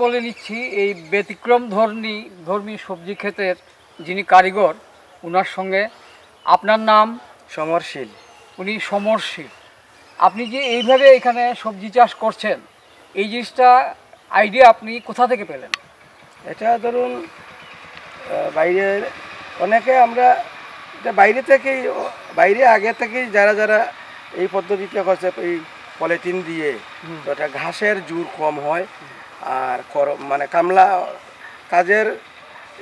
বলে নিচ্ছি এই ব্যতিক্রম ধর্মী সবজি ক্ষেতের যিনি কারিগর, ওনার সঙ্গে। আপনার নাম? সমরশীল। উনি সমরশীল। আপনি যে এইভাবে এখানে সবজি চাষ করছেন, এই জিনিসটা আইডিয়া আপনি কোথা থেকে পেলেন? এটা ধরুন বাইরের অনেকে আমরা এটা বাইরে থেকেই বাইরে আগে থেকেই যারা যারা এই পদ্ধতিতে করছে এই পলিথিন দিয়ে, তো এটা ঘাসের জোর কম হয় আর মানে কামলা কাজের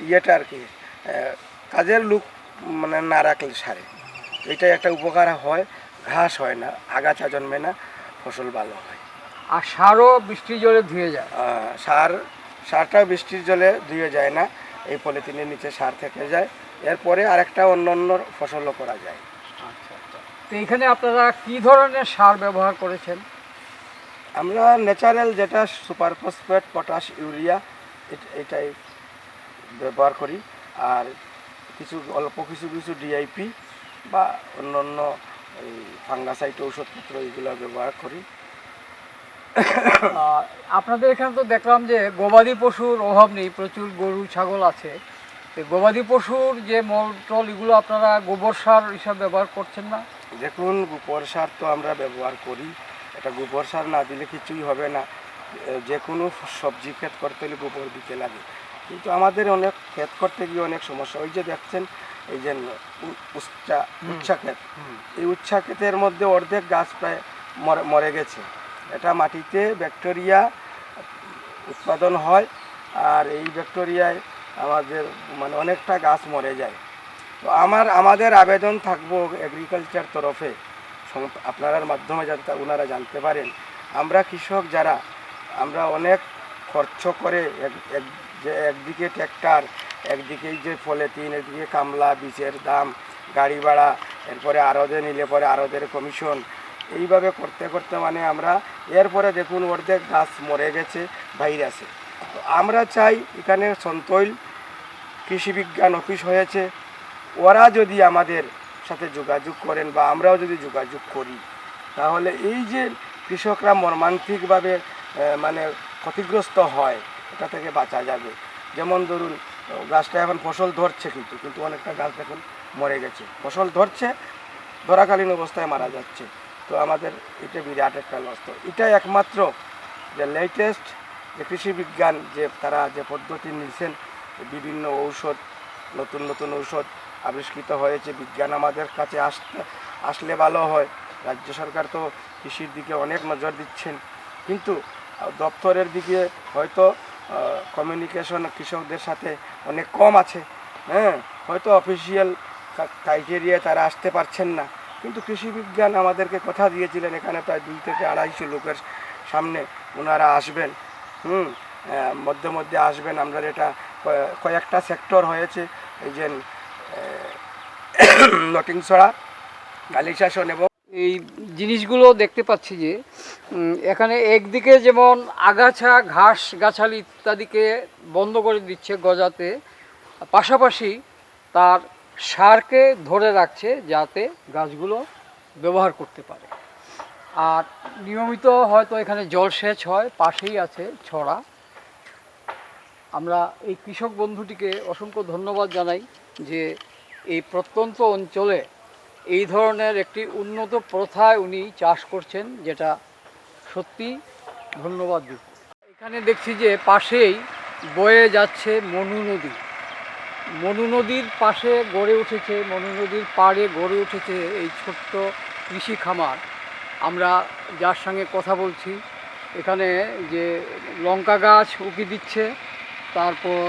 ইয়েটা আর কি কাজের লুক মানে না রাখলে সারে এইটাই একটা উপকার হয়, ঘাস হয় না, আগাছা জন্মে না, ফসল ভালো হয়। আর সারও বৃষ্টির জলে ধুয়ে যায়? সারটাও বৃষ্টির জলে ধুয়ে যায় না, এই পলিথিনের নিচে সার থেকে যায়, এরপরে আরেকটা অন্য অন্য ফসলও করা যায়। আচ্ছা আচ্ছা। তো এখানে আপনারা কী ধরনের সার ব্যবহার করেছেন? আমরা ন্যাচারাল যেটা সুপার ফসফেট, পটাশ, ইউরিয়া এটাই ব্যবহার করি, আর অল্প কিছু ডিআইপি বা অন্য অন্য এই ফাঙ্গাসাইড ঔষধপত্র এগুলো ব্যবহার করি। আপনাদের এখানে তো দেখলাম যে গবাদি পশুর অভাব নেই, প্রচুর গরু ছাগল আছে। তো গবাদি পশুর যে মল টল এগুলো আপনারা গোবর সার হিসাবে ব্যবহার করছেন না? দেখুন, গোবর সার তো আমরা ব্যবহার করি, এটা গোবর সার না দিলে কিছুই হবে না। যে কোনো সবজি ক্ষেত করতে হলে গোবর দিতে লাগে, কিন্তু আমাদের অনেক ক্ষেত করতে গিয়ে অনেক সমস্যা। ওই যে দেখছেন এই যে উচ্ছা ক্ষেত, এই উচ্ছা ক্ষেতের মধ্যে অর্ধেক গাছ প্রায় মরে গেছে। এটা মাটিতে ব্যাকটেরিয়া উৎপাদন হয়, আর এই ব্যাকটেরিয়ায় আমাদের মানে অনেকটা গাছ মরে যায়। তো আমাদের আবেদন থাকবো এগ্রিকালচার তরফে, আপনার মাধ্যমে যাতে ওনারা জানতে পারেন, আমরা কৃষক যারা আমরা অনেক খরচ করে যে একদিকে ট্র্যাক্টর, একদিকে যে পলিথিন, একদিকে কামলা বীজের দাম, গাড়ি ভাড়া, এরপরে আড়তে নিলে পরে আড়তের কমিশন, এইভাবে করতে করতে মানে আমরা এরপরে দেখুন অর্ধেক গাছ মরে গেছে ভাইরাসে। তো আমরা চাই এখানে সন্তৈল কৃষি বিজ্ঞান অফিস হয়েছে, ওরা যদি আমাদের সাথে যোগাযোগ করেন বা আমরাও যদি যোগাযোগ করি, তাহলে এই যে কৃষকরা মর্মান্তিকভাবে মানে ক্ষতিগ্রস্ত হয়, এটা থেকে বাঁচা যাবে। যেমন ধরুন গাছটা এখন ফসল ধরছে, কিন্তু অনেকটা গাছ দেখুন মরে গেছে, ফসল ধরছে, ধরাকালীন অবস্থায় মারা যাচ্ছে। তো আমাদের এটা বিরাট একটা লস। তো এটাই একমাত্র যে লেটেস্ট যে কৃষি বিজ্ঞান যে তারা যে পদ্ধতি নিয়েছেন, বিভিন্ন ঔষধ, নতুন নতুন ঔষধ আবিষ্কৃত হয়েছে। বিজ্ঞান আমাদের কাছে আসলে ভালো হয়। রাজ্য সরকার তো কৃষির দিকে অনেক নজর দিচ্ছেন, কিন্তু দপ্তরের দিকে হয়তো কমিউনিকেশন কৃষকদের সাথে অনেক কম আছে। হয়তো অফিসিয়াল ক্রাইটেরিয়া তারা আসতে পারছেন না, কিন্তু কৃষি বিজ্ঞান আমাদেরকে কথা দিয়েছিলেন এখানে প্রায় 200 থেকে 250 লোকের সামনে ওনারা আসবেন। মধ্যে মধ্যে আসবেন। আমরা এটা কয়েকটা সেক্টর হয়েছে, এই যে নটিংছড়া, কালীশাসন এবং এই জিনিসগুলো দেখতে পাচ্ছি যে এখানে একদিকে যেমন আগাছা ঘাস গাছালি ইত্যাদিকে বন্ধ করে দিচ্ছে গজাতে, পাশাপাশি তার সারকে ধরে রাখছে যাতে গাছগুলো ব্যবহার করতে পারে। আর নিয়মিত হয়তো এখানে জলসেচ হয়, পাশেই আছে ছড়া। আমরা এই কৃষক বন্ধুটিকে অসংখ্য ধন্যবাদ জানাই যে এই প্রত্যন্ত অঞ্চলে এই ধরনের একটি উন্নত প্রথায় উনি চাষ করছেন, যেটা সত্যি ধন্যবাদ দিব। এখানে দেখছি যে পাশেই বয়ে যাচ্ছে মনু নদী। মনু নদীর পাশে গড়ে উঠেছে, মনু নদীর পাড়ে গড়ে উঠেছে এই ছোট্ট কৃষি খামার। আমরা যার সঙ্গে কথা বলছি এখানে যে লঙ্কা গাছ উকি দিচ্ছে, তারপর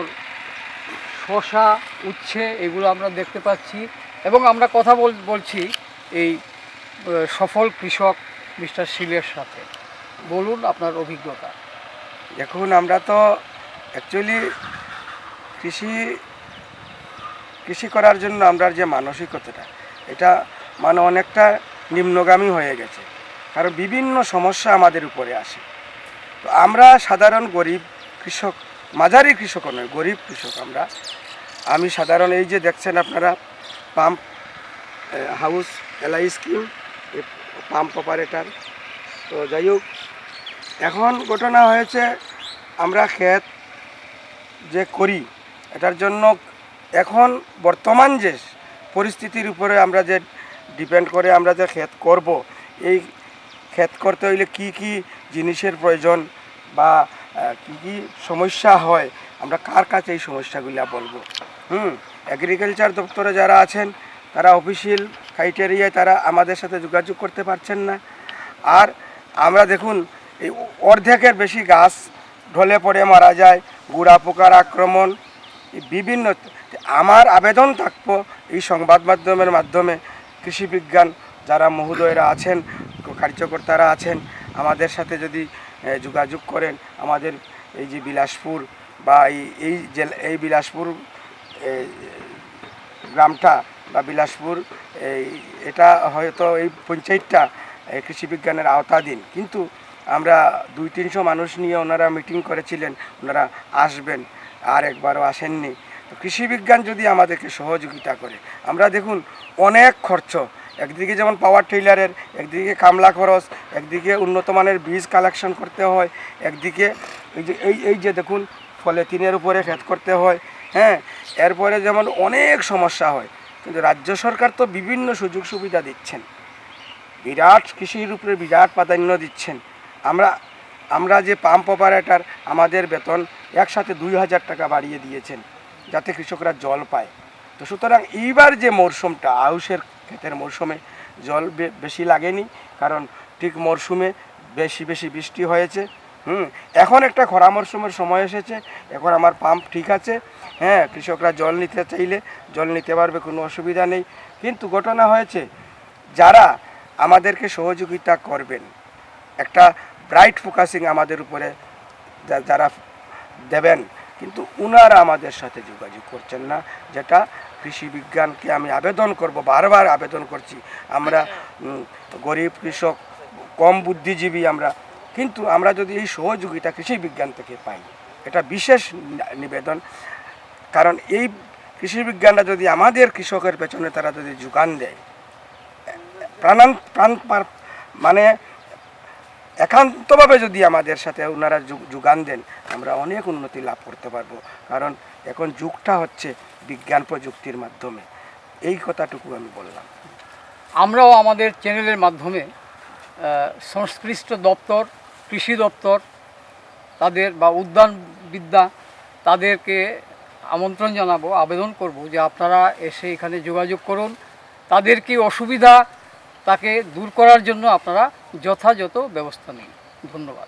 শশা, উচ্ছে, এগুলো আমরা দেখতে পাচ্ছি। এবং আমরা কথা বলছি এই সফল কৃষক মিস্টার শীলের সাথে। বলুন আপনার অভিজ্ঞতা। দেখুন, আমরা তো অ্যাকচুয়ালি কৃষি করার জন্য আমরা যে মানসিকতাটা, এটা মানে অনেকটা নিম্নগামী হয়ে গেছে, কারণ বিভিন্ন সমস্যা আমাদের উপরে আসে। তো আমরা সাধারণ গরিব কৃষক, মাঝারি কৃষক নয়, গরিব কৃষক আমি সাধারণ এই যে দেখছেন আপনারা pump house LI scheme, pump operator. তো যাই হোক, এখন ঘটনা হয়েছে আমরা ক্ষেত যে করি এটার জন্য এখন বর্তমান যে পরিস্থিতির উপরে আমরা যে ডিপেন্ড করে আমরা যে ক্ষেত করব, এই ক্ষেত করতে হইলে কি কি জিনিসের প্রয়োজন বা কি কি সমস্যা হয়, আমরা কার কাছে এই সমস্যাগুলো বলবো। এগ্রিকালচার দপ্তরে যারা আছেন তারা অফিসিয়াল ক্রাইটেরিয়ায় তারা আমাদের সাথে যোগাযোগ করতে পারছেন না। আর আমরা দেখুন এই অর্ধেকের বেশি গাছ ঢলে পড়ে মারা যায়, গুড়া পোকার আক্রমণ, বিভিন্ন। আমার আবেদন থাকবো এই সংবাদ মাধ্যমের মাধ্যমে কৃষি বিজ্ঞান যারা মহোদয়রা আছেন, কার্যকর্তারা আছেন, আমাদের সাথে যদি যোগাযোগ করেন, আমাদের এই যে বিলাসপুর বা এই বিলাসপুর গ্রামটা বা বিলাসপুর এটা হয়তো এই পঞ্চায়েতটা কৃষি বিজ্ঞানের আওতাধীন, কিন্তু আমরা 200-300 মানুষ নিয়ে ওনারা মিটিং করেছিলেন, ওনারা আসবেন, আর একবারও আসেননি। তো কৃষি বিজ্ঞান যদি আমাদেরকে সহযোগিতা করে, আমরা দেখুন অনেক খরচ, একদিকে যেমন পাওয়ার টিলারের, একদিকে কামলা খরচ, একদিকে উন্নত মানের বীজ কালেকশন করতে হয়, একদিকে এই যে দেখুন পলিথিনের উপরে ক্ষেত করতে হয়, হ্যাঁ, এরপরে যেমন অনেক সমস্যা হয়। কিন্তু রাজ্য সরকার তো বিভিন্ন সুযোগ সুবিধা দিচ্ছেন, বিরাট কৃষির উপরে বিরাট প্রাধান্য দিচ্ছেন। আমরা যে পাম্প অপারেটর, আমাদের বেতন একসাথে 2000 টাকা বাড়িয়ে দিয়েছেন যাতে কৃষকরা জল পায়। তো সুতরাং এইবার যে মরশুমটা আউশের ক্ষেতের মরশুমে জল বেশি লাগেনি, কারণ ঠিক মরশুমে বেশি বৃষ্টি হয়েছে। এখন একটা খরা মরশুমের সময় এসেছে, এখন আমার পাম্প ঠিক আছে, হ্যাঁ, কৃষকরা জল নিতে চাইলে জল নিতে পারবে, কোনো অসুবিধা নেই। কিন্তু ঘটনা হয়েছে যারা আমাদেরকে সহযোগিতা করবেন, একটা ব্রাইট ফোকাসিং আমাদের উপরে যারা দেবেন, কিন্তু ওনারা আমাদের সাথে যোগাযোগ করছেন না, যেটা কৃষি বিজ্ঞানকে আমি আবেদন করব, বারবার আবেদন করছি। আমরা গরিব কৃষক, কম বুদ্ধিজীবী আমরা, কিন্তু আমরা যদি এই সহযোগিতা কৃষি বিজ্ঞান থেকে পাই, এটা বিশেষ নিবেদন। কারণ এই কৃষি বিজ্ঞানটা যদি আমাদের কৃষকের পেছনে তারা যদি যোগান দেয়, প্রাণ মানে একান্তভাবে যদি আমাদের সাথে ওনারা যোগান দেন, আমরা অনেক উন্নতি লাভ করতে পারবো। কারণ এখন যুগটা হচ্ছে বিজ্ঞান প্রযুক্তির মাধ্যমে, এই কথাটুকু আমি বললাম। আমরাও আমাদের চ্যানেলের মাধ্যমে সংশ্লিষ্ট দপ্তর, কৃষি দপ্তর তাদের বা উদ্যানবিদ্যা তাদেরকে আমন্ত্রণ জানাবো, আবেদন করব যে আপনারা এসে এখানে যোগাযোগ করুন, তাদের কি অসুবিধা তাকে দূর করার জন্য আপনারা যথাযথ ব্যবস্থা নিন। ধন্যবাদ।